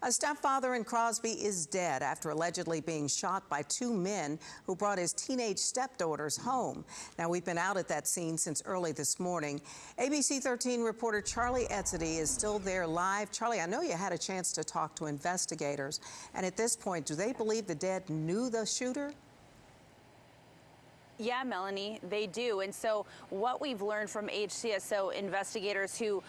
A stepfather in Crosby is dead after allegedly being shot by two men who brought his teenage stepdaughters home. Now, we've been out at that scene since early this morning. ABC 13 reporter Charlie Etzedy is still there live. Charlie, I know you had a chance to talk to investigators. And at this point, do they believe the dead knew the shooter? Yeah, Melanie, they do. And so what we've learned from HCSO investigators who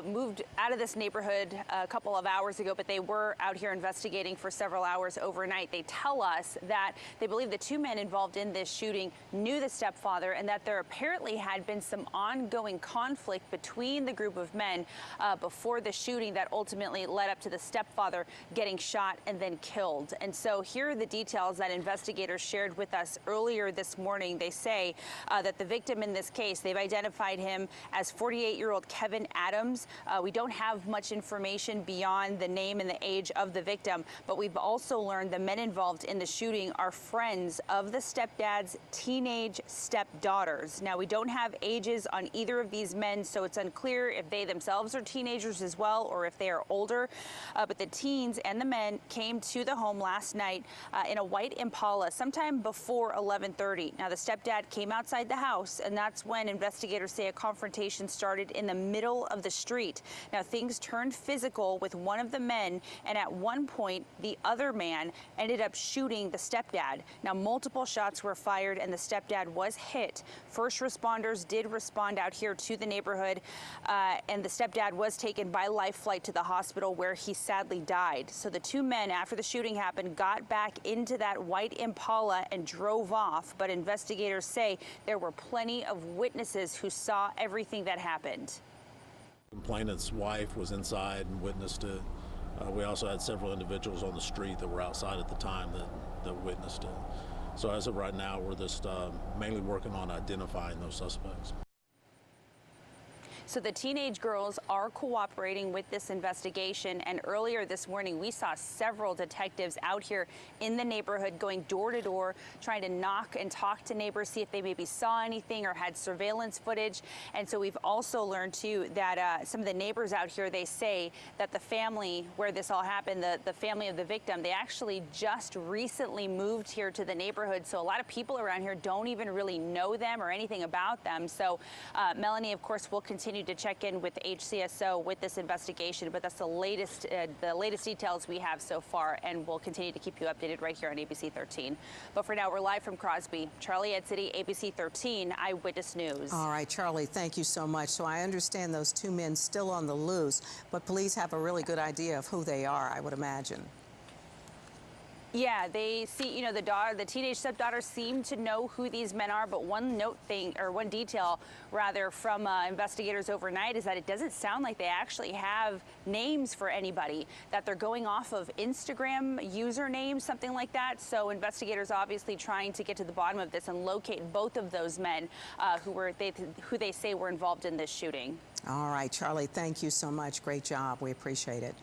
moved out of this neighborhood a couple of hours ago, but they were out here investigating for several hours overnight, they tell us that they believe the two men involved in this shooting knew the stepfather and that there apparently had been some ongoing conflict between the group of men before the shooting that ultimately led up to the stepfather getting shot and then killed. And so here are the details that investigators shared with us earlier this morning. They say that the victim in this case, they've identified him as 48-year-old Kevin Adams. We don't have much information beyond the name and the age of the victim, but we've also learned the men involved in the shooting are friends of the stepdad's teenage stepdaughters. Now, we don't have ages on either of these men, so it's unclear if they themselves are teenagers as well or if they are older. But the teens and the men came to the home last night in a white Impala sometime before 11:30. Now, the stepdad came outside the house, and that's when investigators say a confrontation started in the middle of the street. Now, things turned physical with one of the men, and at one point, the other man ended up shooting the stepdad. Now, multiple shots were fired, and the stepdad was hit. First responders did respond out here to the neighborhood, and the stepdad was taken by life flight to the hospital where he sadly died. So the two men, after the shooting happened, got back into that white Impala and drove off, but investigators say there were plenty of witnesses who saw everything that happened. The complainant's wife was inside and witnessed it. We also had several individuals on the street that were outside at the time that witnessed it. So as of right now, we're just mainly working on identifying those suspects. So the teenage girls are cooperating with this investigation, and earlier this morning we saw several detectives out here in the neighborhood going door to door, trying to knock and talk to neighbors, see if they maybe saw anything or had surveillance footage. And so we've also learned too that some of the neighbors out here, they say that the family where this all happened, the family of the victim, they actually just recently moved here to the neighborhood. So a lot of people around here don't even really know them or anything about them. So Melanie, of course, will continue to check in with HCSO with this investigation, but that's the latest details we have so far, and we'll continue to keep you updated right here on ABC 13. But for now, we're live from Crosby. Charlie Etzedy, ABC 13 Eyewitness News. All right, Charlie, thank you so much. So I understand those two men still on the loose, but police have a really good idea of who they are, I would imagine. Yeah, they see, you know, the teenage stepdaughters seem to know who these men are, but one detail rather from investigators overnight is that it doesn't sound like they actually have names for anybody, that they're going off of Instagram usernames, something like that. So investigators obviously trying to get to the bottom of this and locate both of those men who they say were involved in this shooting. All right, Charlie, thank you so much. Great job. We appreciate it.